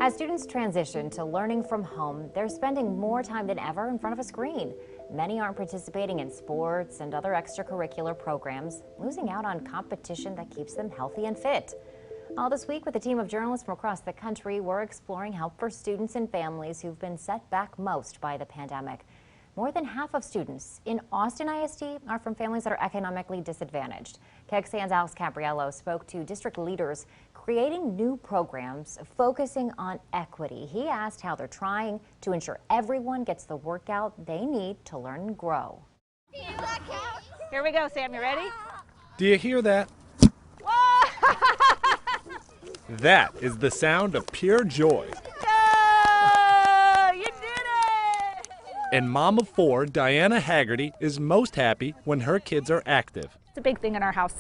As students transition to learning from home, they're spending more time than ever in front of a screen. Many aren't participating in sports and other extracurricular programs, losing out on competition that keeps them healthy and fit. All this week, with a team of journalists from across the country, we're exploring help for students and families who've been set back most by the pandemic. More than half of students in Austin ISD are from families that are economically disadvantaged. KXAN's Alex Cabriello spoke to district leaders creating new programs focusing on equity. He asked how they're trying to ensure everyone gets the workout they need to learn and grow. Here we go, Sam. You ready? Do you hear that? That is the sound of pure joy. You did it! And mom of four, Diana Haggerty, is most happy when her kids are active. It's a big thing in our house.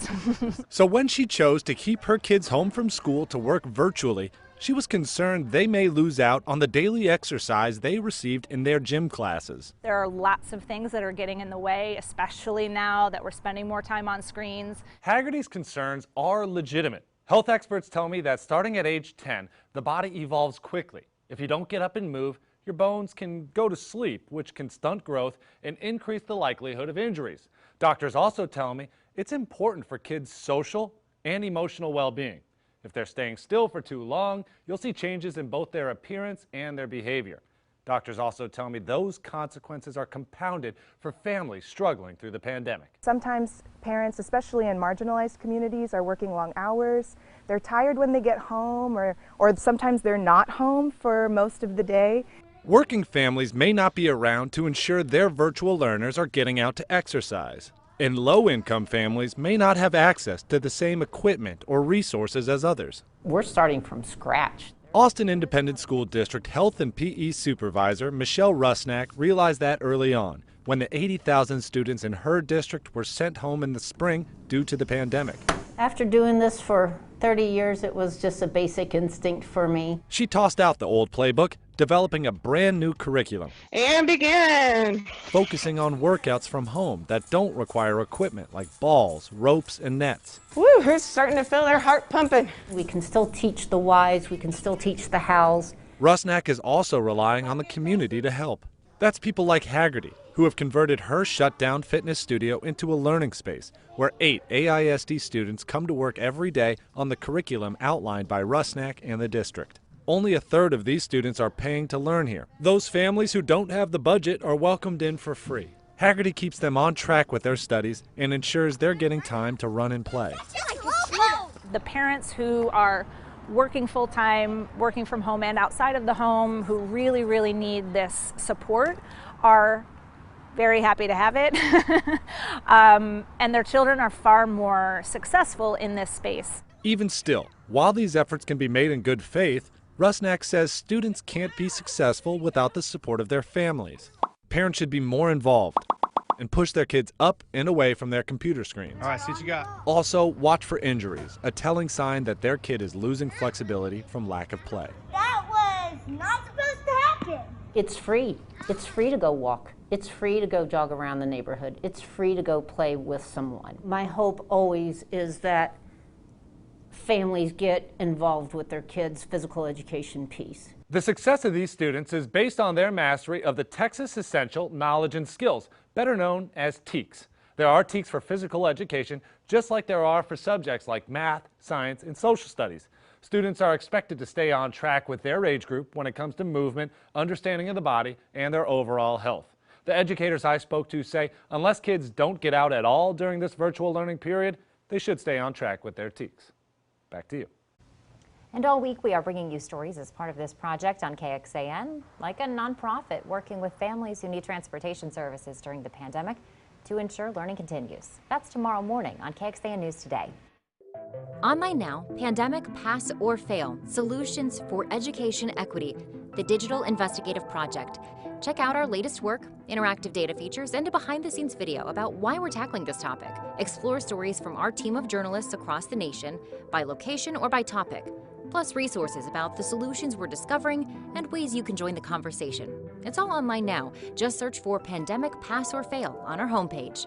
So when she chose to keep her kids home from school to work virtually, she was concerned they may lose out on the daily exercise they received in their gym classes. There are lots of things that are getting in the way, especially now that we're spending more time on screens. Haggerty's concerns are legitimate. Health experts tell me that starting at age 10, the body evolves quickly. If you don't get up and move, your bones can go to sleep, which can stunt growth and increase the likelihood of injuries. Doctors also tell me it's important for kids' social and emotional well-being. If they're staying still for too long, you'll see changes in both their appearance and their behavior. Doctors also tell me those consequences are compounded for families struggling through the pandemic. Sometimes parents, especially in marginalized communities, are working long hours. They're tired when they get home, or sometimes they're not home for most of the day. Working families may not be around to ensure their virtual learners are getting out to exercise. And low-income families may not have access to the same equipment or resources as others. We're starting from scratch. Austin Independent School District Health and PE Supervisor Michelle Rusnak realized that early on when the 80,000 students in her district were sent home in the spring due to the pandemic. After doing this for 30 years, it was just a basic instinct for me. She tossed out the old playbook, developing a brand new curriculum. And begin! Focusing on workouts from home that don't require equipment like balls, ropes, and nets. Woo, who's starting to feel their heart pumping? We can still teach the whys, we can still teach the hows. Rusnak is also relying on the community to help. That's people like Haggerty, who have converted her shut-down fitness studio into a learning space where 8 AISD students come to work every day on the curriculum outlined by Rusnak and the district. Only a third of these students are paying to learn here. Those families who don't have the budget are welcomed in for free. Haggerty keeps them on track with their studies and ensures they're getting time to run and play. The parents who are working full-time, working from home and outside of the home, who really need this support, are very happy to have it. And their children are far more successful in this space. Even still, while these efforts can be made in good faith, Rusnak says students can't be successful without the support of their families. Parents should be more involved and push their kids up and away from their computer screens. All right, see what you got. Also, watch for injuries, a telling sign that their kid is losing flexibility from lack of play. That was not supposed to happen. It's free. It's free to go walk. It's free to go jog around the neighborhood. It's free to go play with someone. My hope always is that families get involved with their kids' physical education piece. The success of these students is based on their mastery of the Texas Essential Knowledge and Skills, better known as TEKS. There are TEKS for physical education, just like there are for subjects like math, science, and social studies. Students are expected to stay on track with their age group when it comes to movement, understanding of the body, and their overall health. The educators I spoke to say unless kids don't get out at all during this virtual learning period, they should stay on track with their TEKS. Back to you. And all week we are bringing you stories as part of this project on KXAN, like a nonprofit working with families who need transportation services during the pandemic to ensure learning continues. That's tomorrow morning on KXAN News Today. Online now, Pandemic Pass or Fail, Solutions for Education Equity, the Digital Investigative Project. Check out our latest work, interactive data features, and a behind-the-scenes video about why we're tackling this topic. Explore stories from our team of journalists across the nation, by location or by topic, plus resources about the solutions we're discovering and ways you can join the conversation. It's all online now. Just search for Pandemic Pass or Fail on our homepage.